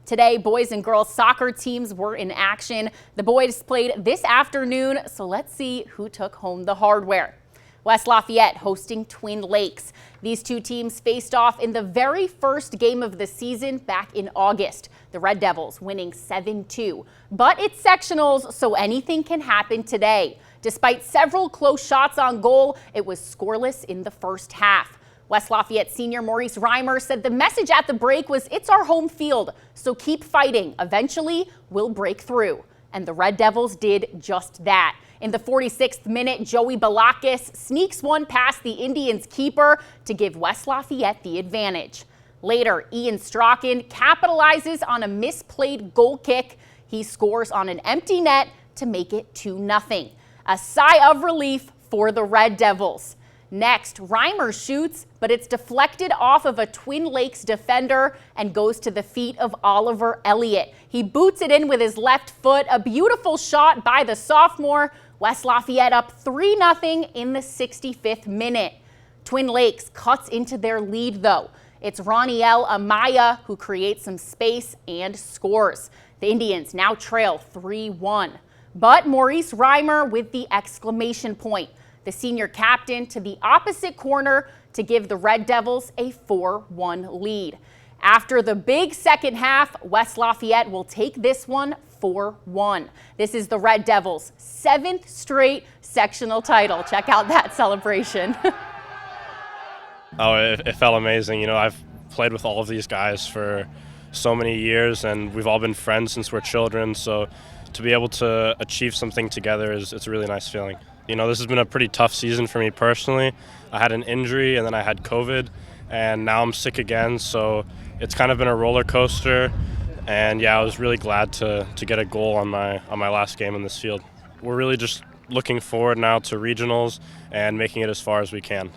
Today, boys and girls soccer teams were in action. The boys played this afternoon, so let's see who took home the hardware. West Lafayette hosting Twin Lakes. These two teams faced off in the very first game of the season back in August. The Red Devils winning 7-2. But it's sectionals, so anything can happen today. Despite several close shots on goal, it was scoreless in the first half. West Lafayette senior Maurice Reimer said the message at the break was, "It's our home field, so keep fighting. Eventually, we'll break through." And the Red Devils did just that. In the 46th minute, Joey Balakis sneaks one past the Indians' keeper to give West Lafayette the advantage. Later, Ian Strachan capitalizes on a misplayed goal kick. He scores on an empty net to make it 2-0. A sigh of relief for the Red Devils. Next, Reimer shoots, but it's deflected off of a Twin Lakes defender and goes to the feet of Oliver Elliott. He boots it in with his left foot. A beautiful shot by the sophomore. West Lafayette up 3-0 in the 65th minute. Twin Lakes cuts into their lead, though. It's Roniel Amaya who creates some space and scores. The Indians now trail 3-1. But Maurice Reimer with the exclamation point. The senior captain to the opposite corner to give the Red Devils a 4-1 lead. After the big second half, West Lafayette will take this one 4-1. This is the Red Devils' 7th straight sectional title. Check out that celebration. Oh, it felt amazing. You know, I've played with all of these guys for so many years, and we've all been friends since we're children. So to be able to achieve something together it's a really nice feeling. You know, this has been a pretty tough season for me personally. I had an injury and then I had COVID, and now I'm sick again. So it's kind of been a roller coaster. And yeah, I was really glad to get a goal on my last game in this field. We're really just looking forward now to regionals and making it as far as we can.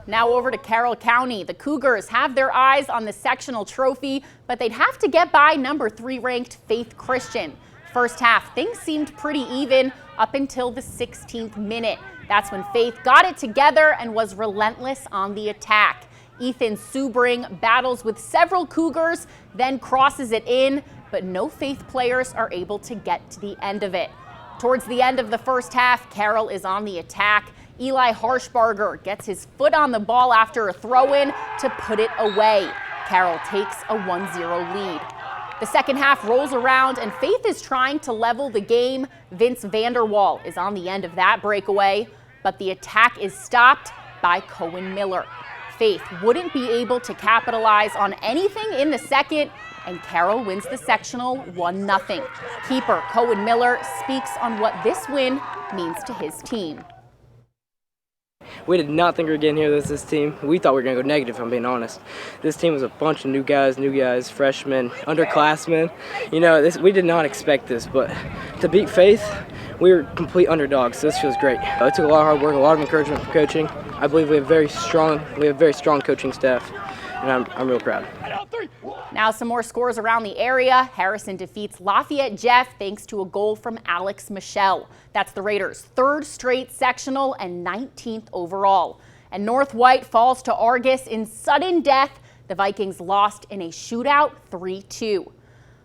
Now over to Carroll County. The Cougars have their eyes on the sectional trophy, but they'd have to get by number 3 ranked Faith Christian. First half, things seemed pretty even up until the 16th minute. That's when Faith got it together and was relentless on the attack. Ethan Subring battles with several Cougars, then crosses it in, but no Faith players are able to get to the end of it. Towards the end of the first half, Carroll is on the attack. Eli Harshbarger gets his foot on the ball after a throw-in to put it away. Carroll takes a 1-0 lead. The second half rolls around and Faith is trying to level the game. Vince Vanderwall is on the end of that breakaway, but the attack is stopped by Cohen Miller. Faith wouldn't be able to capitalize on anything in the second, and Carroll wins the sectional 1-0. Keeper Cohen Miller speaks on what this win means to his team. We did not think we were getting here with this team. We thought we were going to go negative, if I'm being honest. This team was a bunch of new guys, freshmen, underclassmen. You know, we did not expect this, but to beat Faith, we were complete underdogs, so this feels great. It took a lot of hard work, a lot of encouragement from coaching. I believe we have very strong coaching staff, and I'm real proud. Now some more scores around the area. Harrison defeats Lafayette Jeff thanks to a goal from Alex Michelle. That's the Raiders' 3rd straight sectional and 19th overall. And North White falls to Argus in sudden death. The Vikings lost in a shootout 3-2.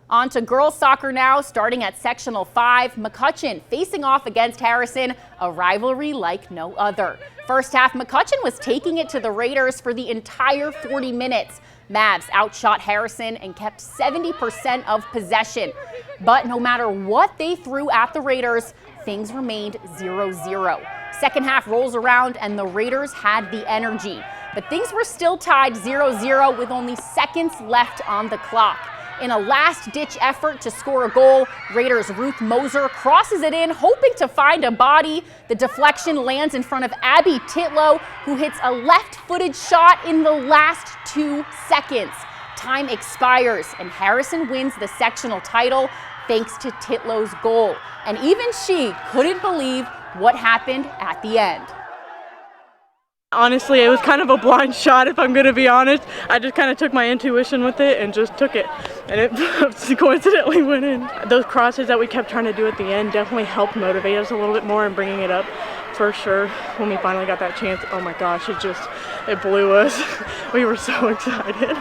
On to girls soccer now, starting at Sectional 5. McCutcheon facing off against Harrison, a rivalry like no other. First half, McCutcheon was taking it to the Raiders for the entire 40 minutes. Mavs outshot Harrison and kept 70% of possession. But no matter what they threw at the Raiders, things remained 0-0. Second half rolls around and the Raiders had the energy. But things were still tied 0-0 with only seconds left on the clock. In a last-ditch effort to score a goal, Raiders' Ruth Moser crosses it in, hoping to find a body. The deflection lands in front of Abby Titlow, who hits a left-footed shot in the last 2 seconds. Time expires, and Harrison wins the sectional title thanks to Titlow's goal. And even she couldn't believe what happened at the end. Honestly, it was kind of a blind shot, if I'm going to be honest. I just kind of took my intuition with it and just took it, and it coincidentally went in. Those crosses that we kept trying to do at the end definitely helped motivate us a little bit more in bringing it up, for sure. When we finally got that chance, oh my gosh, it blew us. We were so excited.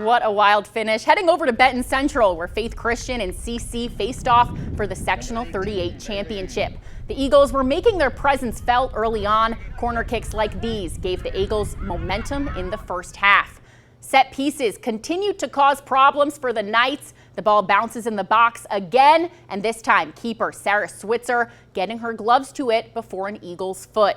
What a wild finish. Heading over to Benton Central, where Faith Christian and CC faced off for the Sectional 38 championship. The Eagles were making their presence felt early on. Corner kicks like these gave the Eagles momentum in the first half. Set pieces continued to cause problems for the Knights. The ball bounces in the box again, and this time keeper Sarah Switzer getting her gloves to it before an Eagles foot.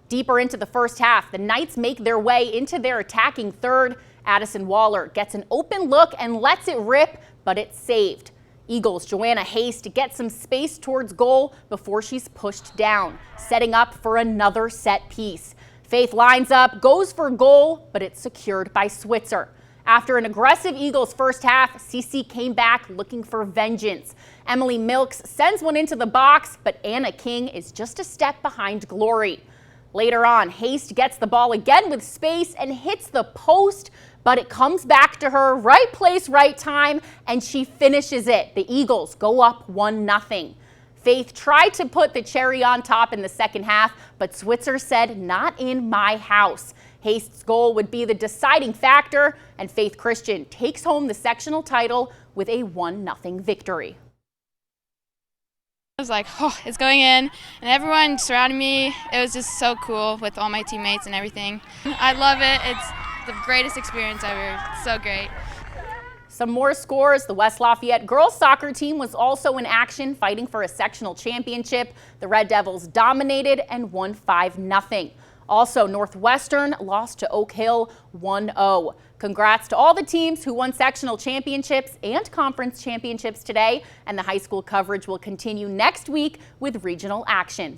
Deeper into the first half, the Knights make their way into their attacking third. Addison Waller gets an open look and lets it rip, but it's saved. Eagles' Joanna Haste gets some space towards goal before she's pushed down, setting up for another set piece. Faith lines up, goes for goal, but it's secured by Switzer. After an aggressive Eagles first half, CC came back looking for vengeance. Emily Milks sends one into the box, but Anna King is just a step behind Glory. Later on, Haste gets the ball again with space and hits the post, but it comes back to her, right place, right time, and she finishes it. The Eagles go up 1-0. Faith tried to put the cherry on top in the second half, but Switzer said, "Not in my house." Haste's goal would be the deciding factor, and Faith Christian takes home the sectional title with a 1-0 victory. I was like, oh, it's going in, and everyone surrounded me. It was just so cool with all my teammates and everything. I love it. It's the greatest experience ever. It's so great. Some more scores. The West Lafayette girls soccer team was also in action, fighting for a sectional championship. The Red Devils dominated and won 5-0. Also, Northwestern lost to Oak Hill 1-0. Congrats to all the teams who won sectional championships and conference championships today, and the high school coverage will continue next week with regional action.